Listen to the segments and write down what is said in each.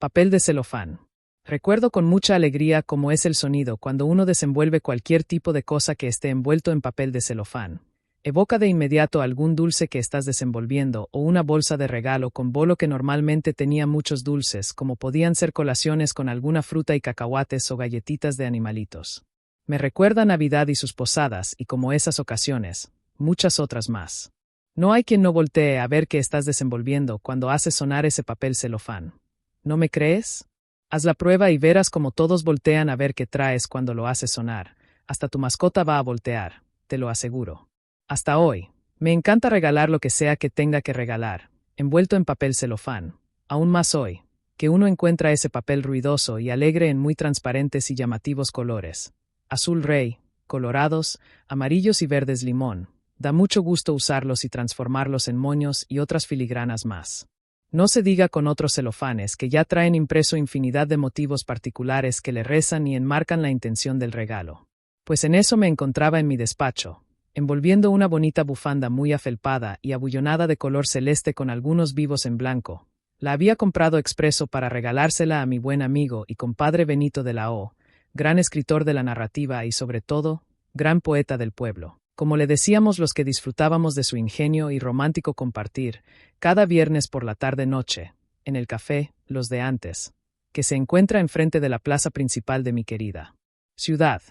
Papel de celofán. Recuerdo con mucha alegría cómo es el sonido cuando uno desenvuelve cualquier tipo de cosa que esté envuelto en papel de celofán. Evoca de inmediato algún dulce que estás desenvolviendo o una bolsa de regalo con bolo que normalmente tenía muchos dulces, como podían ser colaciones con alguna fruta y cacahuates o galletitas de animalitos. Me recuerda Navidad y sus posadas y como esas ocasiones, muchas otras más. No hay quien no voltee a ver qué estás desenvolviendo cuando haces sonar ese papel celofán. ¿No me crees? Haz la prueba y verás como todos voltean a ver qué traes cuando lo haces sonar. Hasta tu mascota va a voltear, te lo aseguro. Hasta hoy, me encanta regalar lo que sea que tenga que regalar, envuelto en papel celofán. Aún más hoy, que uno encuentra ese papel ruidoso y alegre en muy transparentes y llamativos colores. Azul rey, colorados, amarillos y verdes limón. Da mucho gusto usarlos y transformarlos en moños y otras filigranas más. No se diga con otros celofanes que ya traen impreso infinidad de motivos particulares que le rezan y enmarcan la intención del regalo. Pues en eso me encontraba en mi despacho, envolviendo una bonita bufanda muy afelpada y abullonada de color celeste con algunos vivos en blanco. La había comprado expreso para regalársela a mi buen amigo y compadre Benito de la O, gran escritor de la narrativa y sobre todo, gran poeta del pueblo. Como le decíamos los que disfrutábamos de su ingenio y romántico compartir, cada viernes por la tarde-noche, en el café, Los de Antes, que se encuentra enfrente de la plaza principal de mi querida ciudad.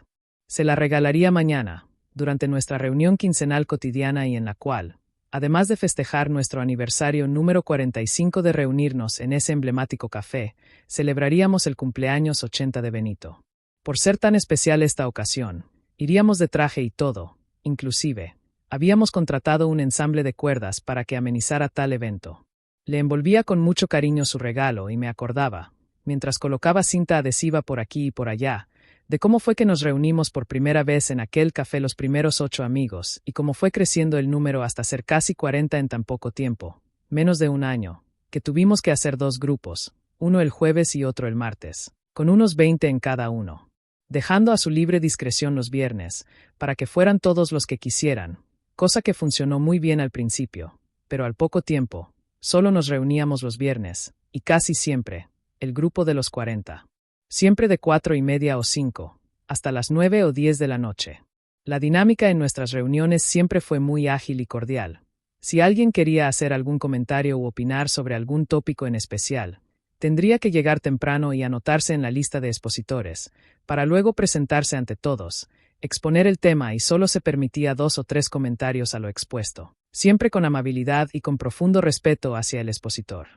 Se la regalaría mañana, durante nuestra reunión quincenal cotidiana y en la cual, además de festejar nuestro aniversario número 45 de reunirnos en ese emblemático café, celebraríamos el cumpleaños 80 de Benito. Por ser tan especial esta ocasión, iríamos de traje y todo. Inclusive, habíamos contratado un ensamble de cuerdas para que amenizara tal evento. Le envolvía con mucho cariño su regalo y me acordaba, mientras colocaba cinta adhesiva por aquí y por allá, de cómo fue que nos reunimos por primera vez en aquel café los primeros 8 amigos y cómo fue creciendo el número hasta ser casi 40 en tan poco tiempo, menos de un año, que tuvimos que hacer 2 grupos, uno el jueves y otro el martes, con unos 20 en cada uno, dejando a su libre discreción los viernes, para que fueran todos los que quisieran, cosa que funcionó muy bien al principio, pero al poco tiempo, solo nos reuníamos los viernes, y casi siempre, el grupo de los 40. Siempre de 4:30 o 5, hasta las 9 o 10 de la noche. La dinámica en nuestras reuniones siempre fue muy ágil y cordial. Si alguien quería hacer algún comentario u opinar sobre algún tópico en especial, tendría que llegar temprano y anotarse en la lista de expositores, para luego presentarse ante todos, exponer el tema y solo se permitía 2 o 3 comentarios a lo expuesto, siempre con amabilidad y con profundo respeto hacia el expositor.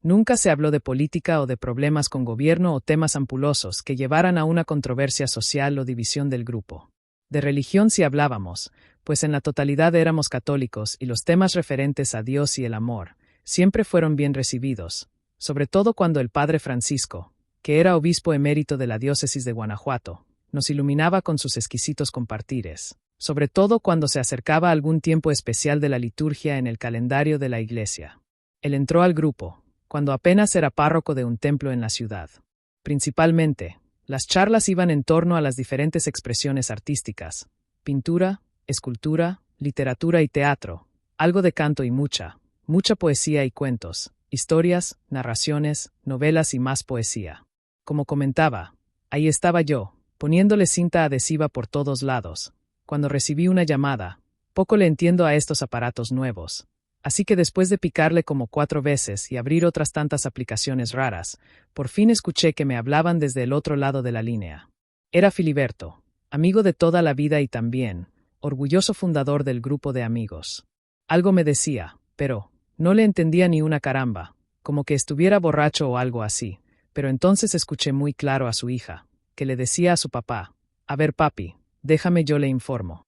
Nunca se habló de política o de problemas con gobierno o temas ampulosos que llevaran a una controversia social o división del grupo. De religión sí hablábamos, pues en la totalidad éramos católicos y los temas referentes a Dios y el amor siempre fueron bien recibidos, sobre todo cuando el padre Francisco, que era obispo emérito de la diócesis de Guanajuato, nos iluminaba con sus exquisitos compartires, sobre todo cuando se acercaba algún tiempo especial de la liturgia en el calendario de la iglesia. Él entró al grupo, cuando apenas era párroco de un templo en la ciudad. Principalmente, las charlas iban en torno a las diferentes expresiones artísticas: pintura, escultura, literatura y teatro, algo de canto y mucha poesía y cuentos, historias, narraciones, novelas y más poesía. Como comentaba, ahí estaba yo, poniéndole cinta adhesiva por todos lados, cuando recibí una llamada. Poco le entiendo a estos aparatos nuevos, así que después de picarle como 4 veces y abrir otras tantas aplicaciones raras, por fin escuché que me hablaban desde el otro lado de la línea. Era Filiberto, amigo de toda la vida y también, orgulloso fundador del grupo de amigos. Algo me decía, pero no le entendía ni una caramba, como que estuviera borracho o algo así, pero entonces escuché muy claro a su hija, que le decía a su papá: «A ver, papi, déjame yo le informo».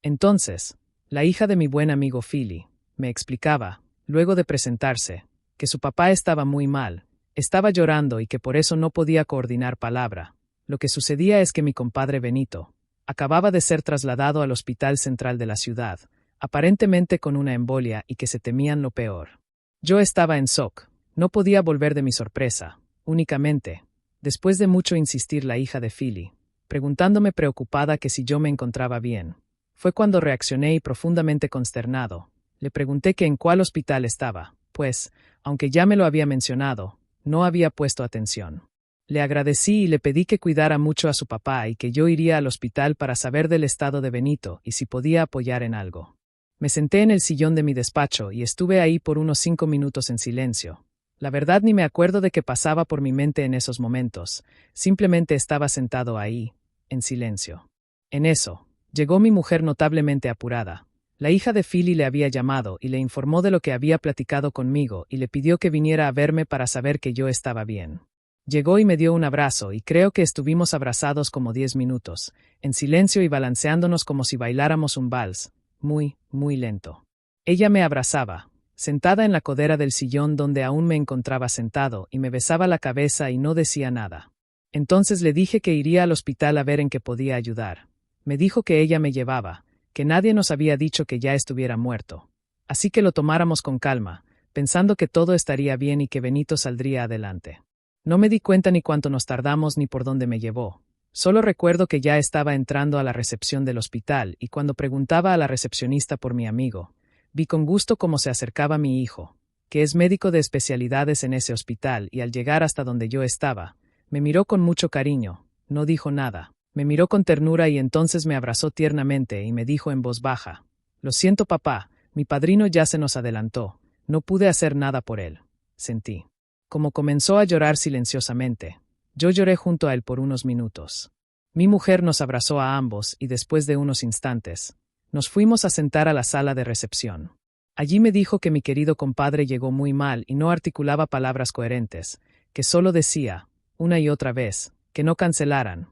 Entonces, la hija de mi buen amigo Fili, me explicaba, luego de presentarse, que su papá estaba muy mal, estaba llorando y que por eso no podía coordinar palabra. Lo que sucedía es que mi compadre Benito acababa de ser trasladado al hospital central de la ciudad, aparentemente con una embolia y que se temían lo peor. Yo estaba en shock, no podía volver de mi sorpresa, únicamente, después de mucho insistir la hija de Fili, preguntándome preocupada que si yo me encontraba bien. Fue cuando reaccioné y profundamente consternado, le pregunté que en cuál hospital estaba, pues, aunque ya me lo había mencionado, No había puesto atención. Le agradecí y le pedí que cuidara mucho a su papá y que yo iría al hospital para saber del estado de Benito y si podía apoyar en algo. Me senté en el sillón de mi despacho y estuve ahí por unos 5 minutos en silencio. La verdad ni me acuerdo de qué pasaba por mi mente en esos momentos. Simplemente estaba sentado ahí, en silencio. En eso, llegó mi mujer notablemente apurada. La hija de Philly le había llamado y le informó de lo que había platicado conmigo y le pidió que viniera a verme para saber que yo estaba bien. Llegó y me dio un abrazo y creo que estuvimos abrazados como 10 minutos, en silencio y balanceándonos como si bailáramos un vals, muy, muy lento. Ella me abrazaba, sentada en la codera del sillón donde aún me encontraba sentado, y me besaba la cabeza y no decía nada. Entonces le dije que iría al hospital a ver en qué podía ayudar. Me dijo que ella me llevaba, que nadie nos había dicho que ya estuviera muerto. Así que lo tomáramos con calma, pensando que todo estaría bien y que Benito saldría adelante. No me di cuenta ni cuánto nos tardamos ni por dónde me llevó. Solo recuerdo que ya estaba entrando a la recepción del hospital y cuando preguntaba a la recepcionista por mi amigo, vi con gusto cómo se acercaba mi hijo, que es médico de especialidades en ese hospital, y al llegar hasta donde yo estaba, me miró con mucho cariño, no dijo nada. Me miró con ternura y entonces me abrazó tiernamente y me dijo en voz baja: «Lo siento, papá, mi padrino ya se nos adelantó, no pude hacer nada por él». Sentí como comenzó a llorar silenciosamente. Yo lloré junto a él por unos minutos. Mi mujer nos abrazó a ambos y después de unos instantes, nos fuimos a sentar a la sala de recepción. Allí me dijo que mi querido compadre llegó muy mal y no articulaba palabras coherentes, que solo decía, una y otra vez, que no cancelaran.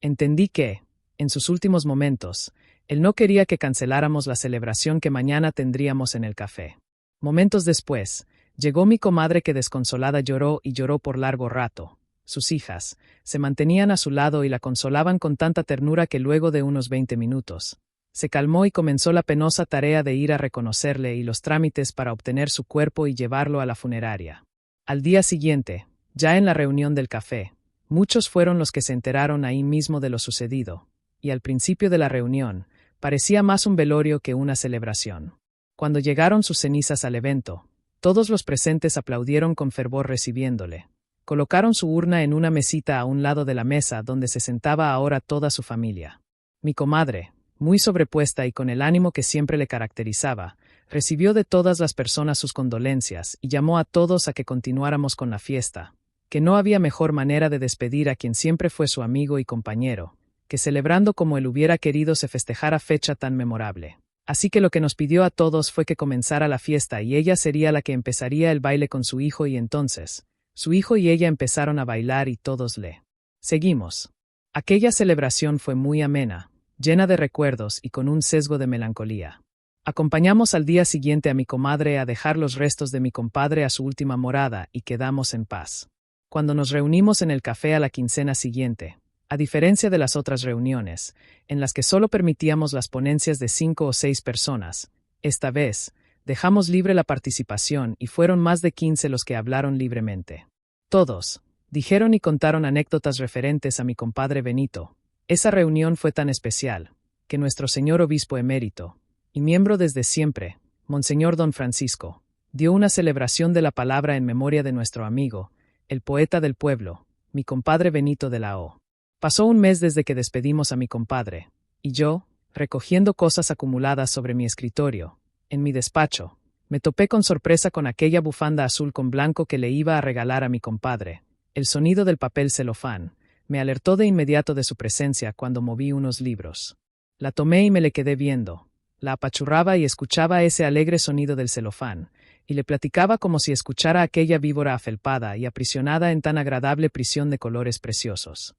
Entendí que, en sus últimos momentos, él no quería que canceláramos la celebración que mañana tendríamos en el café. Momentos después, llegó mi comadre que desconsolada lloró y lloró por largo rato. Sus hijas se mantenían a su lado y la consolaban con tanta ternura que luego de unos 20 minutos, se calmó y comenzó la penosa tarea de ir a reconocerle y los trámites para obtener su cuerpo y llevarlo a la funeraria. Al día siguiente, ya en la reunión del café, muchos fueron los que se enteraron ahí mismo de lo sucedido, y al principio de la reunión, parecía más un velorio que una celebración. Cuando llegaron sus cenizas al evento, todos los presentes aplaudieron con fervor recibiéndole. Colocaron su urna en una mesita a un lado de la mesa donde se sentaba ahora toda su familia. Mi comadre, muy sobrepuesta y con el ánimo que siempre le caracterizaba, recibió de todas las personas sus condolencias y llamó a todos a que continuáramos con la fiesta, que no había mejor manera de despedir a quien siempre fue su amigo y compañero, que celebrando como él hubiera querido se festejara fecha tan memorable. Así que lo que nos pidió a todos fue que comenzara la fiesta y ella sería la que empezaría el baile con su hijo y entonces, su hijo y ella empezaron a bailar y todos le seguimos. Aquella celebración fue muy amena, llena de recuerdos y con un sesgo de melancolía. Acompañamos al día siguiente a mi comadre a dejar los restos de mi compadre a su última morada y quedamos en paz. Cuando nos reunimos en el café a la quincena siguiente, a diferencia de las otras reuniones, en las que solo permitíamos las ponencias de 5 o 6 personas, esta vez, dejamos libre la participación y fueron más de 15 los que hablaron libremente. Todos dijeron y contaron anécdotas referentes a mi compadre Benito. Esa reunión fue tan especial, que nuestro señor obispo emérito, y miembro desde siempre, Monseñor Don Francisco, dio una celebración de la palabra en memoria de nuestro amigo, el poeta del pueblo, mi compadre Benito de la O. Pasó un mes desde que despedimos a mi compadre, y yo, recogiendo cosas acumuladas sobre mi escritorio, en mi despacho, me topé con sorpresa con aquella bufanda azul con blanco que le iba a regalar a mi compadre. El sonido del papel celofán me alertó de inmediato de su presencia cuando moví unos libros. La tomé y me le quedé viendo. La apachurraba y escuchaba ese alegre sonido del celofán, y le platicaba como si escuchara aquella víbora afelpada y aprisionada en tan agradable prisión de colores preciosos.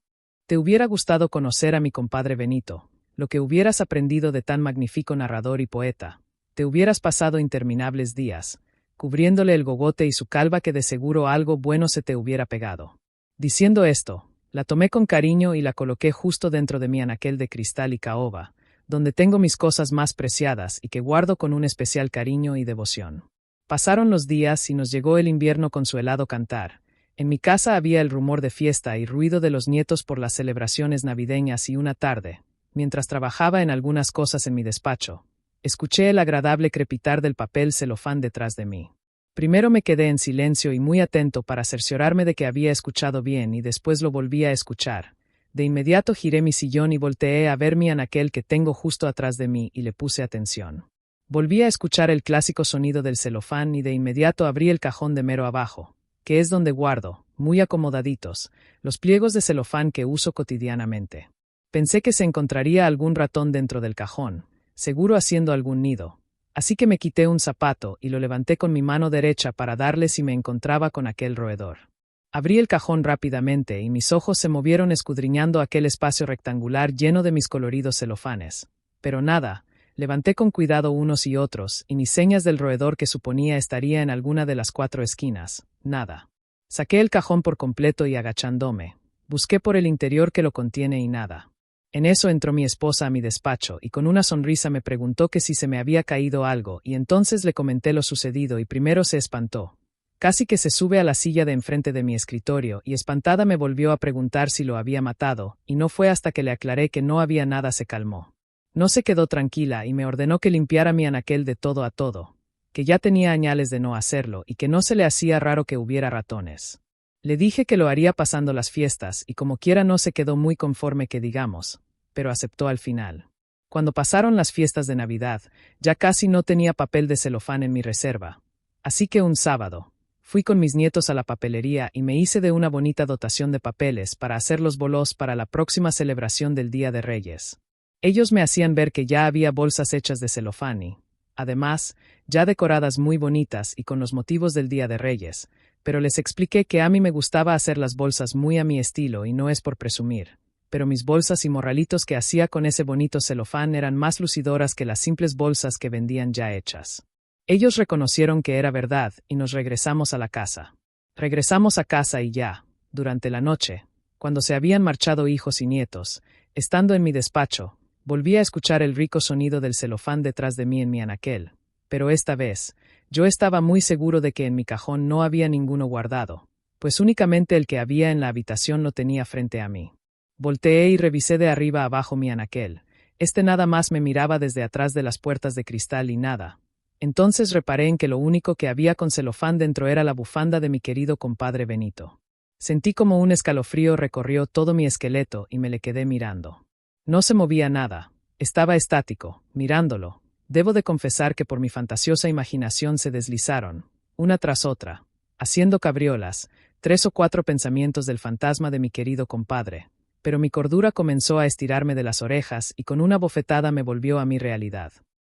Te hubiera gustado conocer a mi compadre Benito, lo que hubieras aprendido de tan magnífico narrador y poeta. Te hubieras pasado interminables días, cubriéndole el gogote y su calva que de seguro algo bueno se te hubiera pegado. Diciendo esto, la tomé con cariño y la coloqué justo dentro de mi anaquel de cristal y caoba, donde tengo mis cosas más preciadas y que guardo con un especial cariño y devoción. Pasaron los días y nos llegó el invierno con su helado cantar. En mi casa había el rumor de fiesta y ruido de los nietos por las celebraciones navideñas y una tarde, mientras trabajaba en algunas cosas en mi despacho, escuché el agradable crepitar del papel celofán detrás de mí. Primero me quedé en silencio y muy atento para cerciorarme de que había escuchado bien y después lo volví a escuchar. De inmediato giré mi sillón y volteé a ver mi anaquel que tengo justo atrás de mí y le puse atención. Volví a escuchar el clásico sonido del celofán y de inmediato abrí el cajón de mero abajo, que es donde guardo, muy acomodaditos, los pliegos de celofán que uso cotidianamente. Pensé que se encontraría algún ratón dentro del cajón, seguro haciendo algún nido. Así que me quité un zapato y lo levanté con mi mano derecha para darle si me encontraba con aquel roedor. Abrí el cajón rápidamente y mis ojos se movieron escudriñando aquel espacio rectangular lleno de mis coloridos celofanes. Pero nada, levanté con cuidado unos y otros, y ni señas del roedor que suponía estaría en alguna de las 4 esquinas, nada. Saqué el cajón por completo y agachándome, busqué por el interior que lo contiene y nada. En eso entró mi esposa a mi despacho y con una sonrisa me preguntó que si se me había caído algo y entonces le comenté lo sucedido y primero se espantó. Casi que se sube a la silla de enfrente de mi escritorio y espantada me volvió a preguntar si lo había matado y no fue hasta que le aclaré que no había nada se calmó. No se quedó tranquila y me ordenó que limpiara mi anaquel de todo a todo, que ya tenía añales de no hacerlo y que no se le hacía raro que hubiera ratones. Le dije que lo haría pasando las fiestas y como quiera no se quedó muy conforme que digamos, pero aceptó al final. Cuando pasaron las fiestas de Navidad, ya casi no tenía papel de celofán en mi reserva. Así que un sábado, fui con mis nietos a la papelería y me hice de una bonita dotación de papeles para hacer los bolos para la próxima celebración del Día de Reyes. Ellos me hacían ver que ya había bolsas hechas de celofán y, además, ya decoradas muy bonitas y con los motivos del Día de Reyes, pero les expliqué que a mí me gustaba hacer las bolsas muy a mi estilo y no es por presumir, pero mis bolsas y morralitos que hacía con ese bonito celofán eran más lucidoras que las simples bolsas que vendían ya hechas. Ellos reconocieron que era verdad y nos regresamos a la casa. Regresamos a casa y ya, durante la noche, cuando se habían marchado hijos y nietos, estando en mi despacho, volví a escuchar el rico sonido del celofán detrás de mí en mi anaquel, pero esta vez, yo estaba muy seguro de que en mi cajón no había ninguno guardado, pues únicamente el que había en la habitación lo tenía frente a mí. Volteé y revisé de arriba abajo mi anaquel. Nada más me miraba desde atrás de las puertas de cristal y nada. Entonces reparé en que lo único que había con celofán dentro era la bufanda de mi querido compadre Benito. Sentí como un escalofrío recorrió todo mi esqueleto y me le quedé mirando. No se movía nada. Estaba estático, mirándolo. Debo de confesar que por mi fantasiosa imaginación se deslizaron, una tras otra, haciendo cabriolas, 3 o 4 pensamientos del fantasma de mi querido compadre, pero mi cordura comenzó a estirarme de las orejas y con una bofetada me volvió a mi realidad.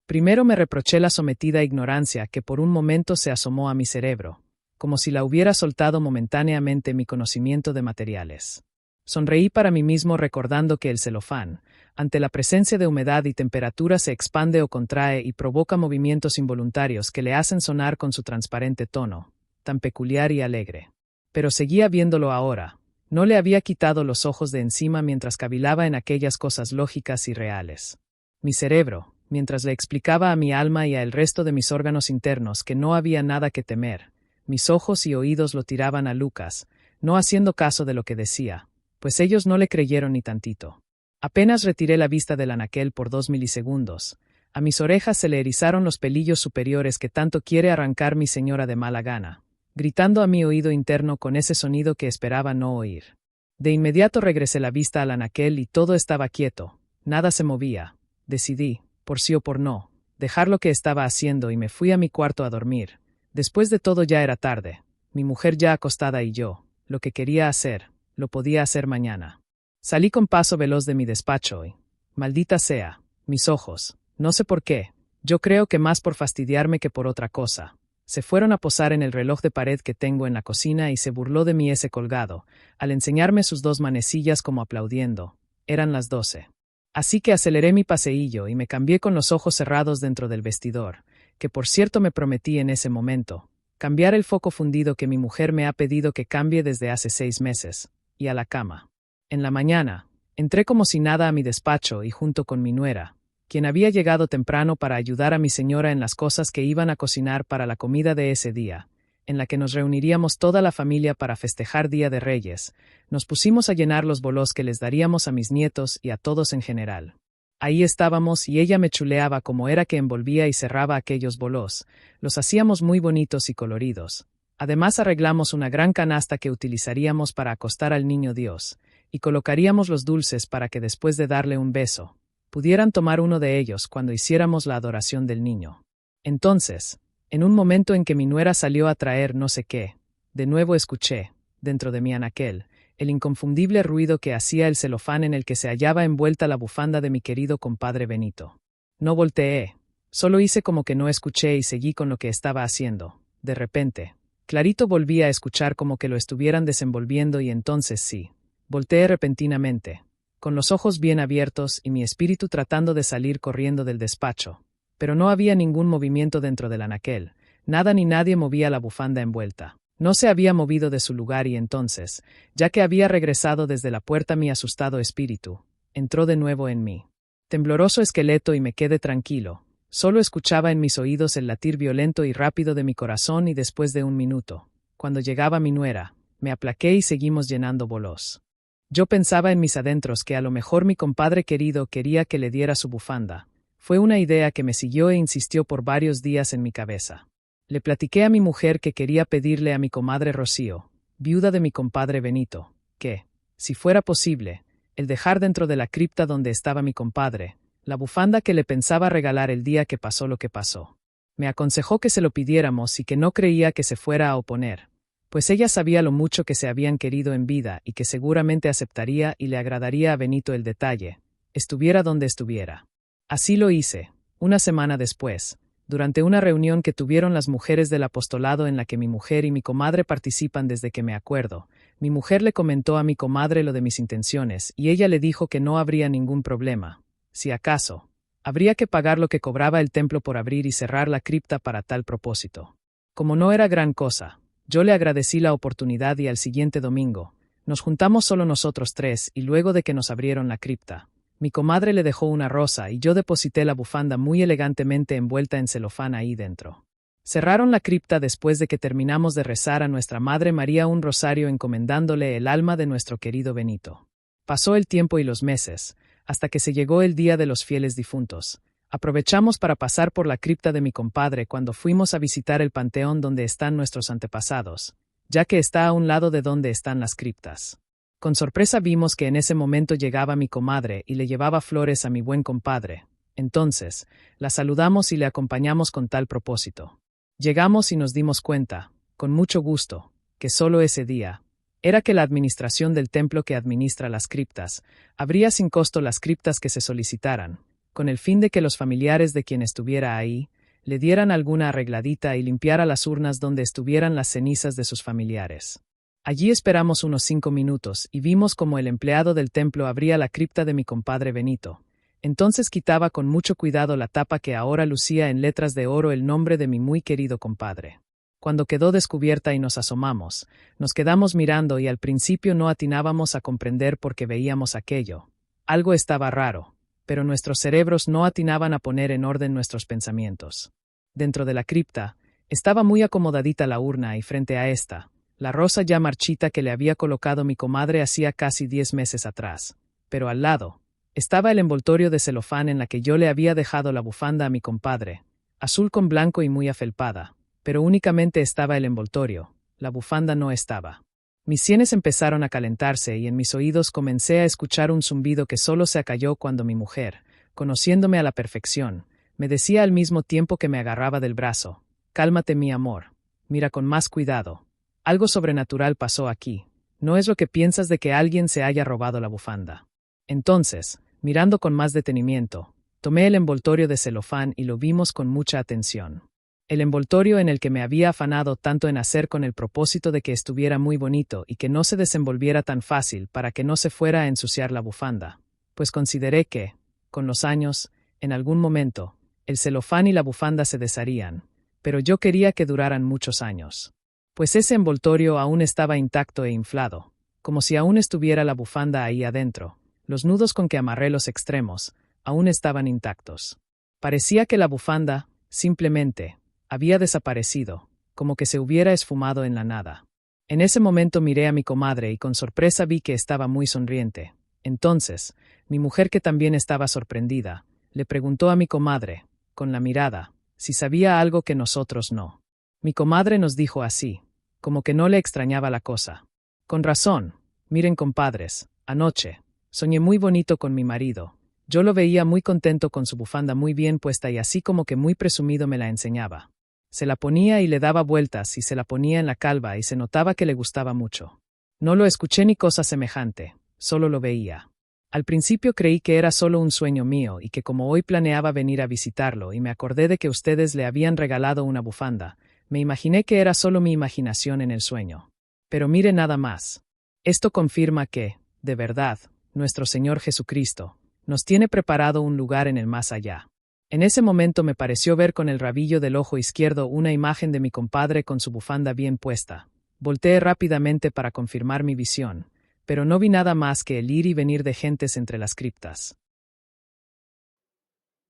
Primero me reproché la sometida ignorancia que por un momento se asomó a mi cerebro, como si la hubiera soltado momentáneamente mi conocimiento de materiales. Sonreí para mí mismo recordando que el celofán, ante la presencia de humedad y temperatura se expande o contrae y provoca movimientos involuntarios que le hacen sonar con su transparente tono, tan peculiar y alegre. Pero seguía viéndolo ahora, no le había quitado los ojos de encima mientras cavilaba en aquellas cosas lógicas y reales. Mi cerebro, mientras le explicaba a mi alma y a el resto de mis órganos internos que no había nada que temer, mis ojos y oídos lo tiraban a Lucas, no haciendo caso de lo que decía, pues ellos no le creyeron ni tantito. Apenas retiré la vista del anaquel por 2 milisegundos, a mis orejas se le erizaron los pelillos superiores que tanto quiere arrancar mi señora de mala gana, gritando a mi oído interno con ese sonido que esperaba no oír. De inmediato regresé la vista al anaquel y todo estaba quieto, nada se movía. Decidí, por sí o por no, dejar lo que estaba haciendo y me fui a mi cuarto a dormir. Después de todo ya era tarde, mi mujer ya acostada y yo, lo que quería hacer, lo podía hacer mañana. Salí con paso veloz de mi despacho y, maldita sea, mis ojos, no sé por qué, yo creo que más por fastidiarme que por otra cosa, se fueron a posar en el reloj de pared que tengo en la cocina y se burló de mí ese colgado, al enseñarme sus 2 manecillas como aplaudiendo. Eran las 12. Así que aceleré mi paseillo y me cambié con los ojos cerrados dentro del vestidor, que por cierto me prometí en ese momento, cambiar el foco fundido que mi mujer me ha pedido que cambie desde hace 6 meses, y a la cama. En la mañana, entré como si nada a mi despacho y junto con mi nuera, quien había llegado temprano para ayudar a mi señora en las cosas que iban a cocinar para la comida de ese día, en la que nos reuniríamos toda la familia para festejar Día de Reyes, nos pusimos a llenar los bolos que les daríamos a mis nietos y a todos en general. Ahí estábamos y ella me chuleaba como era que envolvía y cerraba aquellos bolos. Los hacíamos muy bonitos y coloridos. Además arreglamos una gran canasta que utilizaríamos para acostar al niño Dios, y colocaríamos los dulces para que después de darle un beso, pudieran tomar uno de ellos cuando hiciéramos la adoración del niño. Entonces, en un momento en que mi nuera salió a traer no sé qué, de nuevo escuché, dentro de mi anaquel, el inconfundible ruido que hacía el celofán en el que se hallaba envuelta la bufanda de mi querido compadre Benito. No volteé, solo hice como que no escuché y seguí con lo que estaba haciendo. De repente, clarito volví a escuchar como que lo estuvieran desenvolviendo y entonces sí, volteé repentinamente, con los ojos bien abiertos y mi espíritu tratando de salir corriendo del despacho. Pero no había ningún movimiento dentro del anaquel, nada ni nadie movía la bufanda envuelta. No se había movido de su lugar y entonces, ya que había regresado desde la puerta mi asustado espíritu, entró de nuevo en mí. Tembloroso esqueleto y me quedé tranquilo. Solo escuchaba en mis oídos el latir violento y rápido de mi corazón y después de un minuto, cuando llegaba mi nuera, me aplaqué y seguimos llenando bolos. Yo pensaba en mis adentros que a lo mejor mi compadre querido quería que le diera su bufanda. Fue una idea que me siguió e insistió por varios días en mi cabeza. Le platiqué a mi mujer que quería pedirle a mi comadre Rocío, viuda de mi compadre Benito, que, si fuera posible, el dejar dentro de la cripta donde estaba mi compadre, la bufanda que le pensaba regalar el día que pasó lo que pasó. Me aconsejó que se lo pidiéramos y que no creía que se fuera a oponer, pues ella sabía lo mucho que se habían querido en vida y que seguramente aceptaría y le agradaría a Benito el detalle, estuviera donde estuviera. Así lo hice, una semana después, durante una reunión que tuvieron las mujeres del apostolado en la que mi mujer y mi comadre participan desde que me acuerdo. Mi mujer le comentó a mi comadre lo de mis intenciones y ella le dijo que no habría ningún problema. Si acaso, habría que pagar lo que cobraba el templo por abrir y cerrar la cripta para tal propósito. Como no era gran cosa, yo le agradecí la oportunidad y al siguiente domingo, nos juntamos solo nosotros tres y luego de que nos abrieron la cripta, mi comadre le dejó una rosa y yo deposité la bufanda muy elegantemente envuelta en celofán ahí dentro. Cerraron la cripta después de que terminamos de rezar a nuestra Madre María un rosario encomendándole el alma de nuestro querido Benito. Pasó el tiempo y los meses, hasta que se llegó el día de los fieles difuntos. Aprovechamos para pasar por la cripta de mi compadre cuando fuimos a visitar el panteón donde están nuestros antepasados, ya que está a un lado de donde están las criptas. Con sorpresa vimos que en ese momento llegaba mi comadre y le llevaba flores a mi buen compadre. Entonces, la saludamos y le acompañamos con tal propósito. Llegamos y nos dimos cuenta, con mucho gusto, que solo ese día, era que la administración del templo que administra las criptas, abría sin costo las criptas que se solicitaran, con el fin de que los familiares de quien estuviera ahí, le dieran alguna arregladita y limpiara las urnas donde estuvieran las cenizas de sus familiares. Allí esperamos unos 5 minutos y vimos como el empleado del templo abría la cripta de mi compadre Benito. Entonces quitaba con mucho cuidado la tapa que ahora lucía en letras de oro el nombre de mi muy querido compadre. Cuando quedó descubierta y nos asomamos, nos quedamos mirando y al principio no atinábamos a comprender por qué veíamos aquello. Algo estaba raro, pero nuestros cerebros no atinaban a poner en orden nuestros pensamientos. Dentro de la cripta, estaba muy acomodadita la urna y frente a esta, la rosa ya marchita que le había colocado mi comadre hacía casi 10 meses atrás. Pero al lado, estaba el envoltorio de celofán en la que yo le había dejado la bufanda a mi compadre, azul con blanco y muy afelpada, pero únicamente estaba el envoltorio, la bufanda no estaba. Mis sienes empezaron a calentarse y en mis oídos comencé a escuchar un zumbido que solo se acalló cuando mi mujer, conociéndome a la perfección, me decía al mismo tiempo que me agarraba del brazo: «Cálmate, mi amor, mira con más cuidado. Algo sobrenatural pasó aquí. No es lo que piensas de que alguien se haya robado la bufanda». Entonces, mirando con más detenimiento, tomé el envoltorio de celofán y lo vimos con mucha atención. El envoltorio en el que me había afanado tanto en hacer con el propósito de que estuviera muy bonito y que no se desenvolviera tan fácil para que no se fuera a ensuciar la bufanda, pues consideré que, con los años, en algún momento, el celofán y la bufanda se desharían, pero yo quería que duraran muchos años. Pues ese envoltorio aún estaba intacto e inflado, como si aún estuviera la bufanda ahí adentro. Los nudos con que amarré los extremos aún estaban intactos. Parecía que la bufanda, simplemente, había desaparecido, como que se hubiera esfumado en la nada. En ese momento miré a mi comadre y con sorpresa vi que estaba muy sonriente. Entonces, mi mujer, que también estaba sorprendida, le preguntó a mi comadre, con la mirada, si sabía algo que nosotros no. Mi comadre nos dijo así, como que no le extrañaba la cosa. Con razón, miren compadres, anoche, soñé muy bonito con mi marido. Yo lo veía muy contento con su bufanda muy bien puesta y así como que muy presumido me la enseñaba. Se la ponía y le daba vueltas y se la ponía en la calva y se notaba que le gustaba mucho. No lo escuché ni cosa semejante, solo lo veía. Al principio creí que era solo un sueño mío y que como hoy planeaba venir a visitarlo y me acordé de que ustedes le habían regalado una bufanda, me imaginé que era solo mi imaginación en el sueño. Pero mire nada más. Esto confirma que, de verdad, nuestro Señor Jesucristo nos tiene preparado un lugar en el más allá. En ese momento me pareció ver con el rabillo del ojo izquierdo una imagen de mi compadre con su bufanda bien puesta. Volteé rápidamente para confirmar mi visión, pero no vi nada más que el ir y venir de gentes entre las criptas.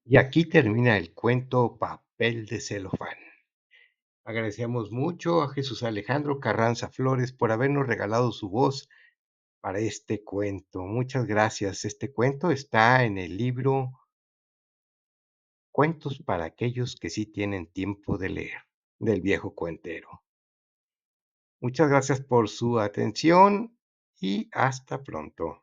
Y aquí termina el cuento Papel de celofán. Agradecemos mucho a Jesús Alejandro Carranza Flores por habernos regalado su voz para este cuento. Muchas gracias. Este cuento está en el libro Cuentos para aquellos que sí tienen tiempo de leer, del viejo cuentero. Muchas gracias por su atención y hasta pronto.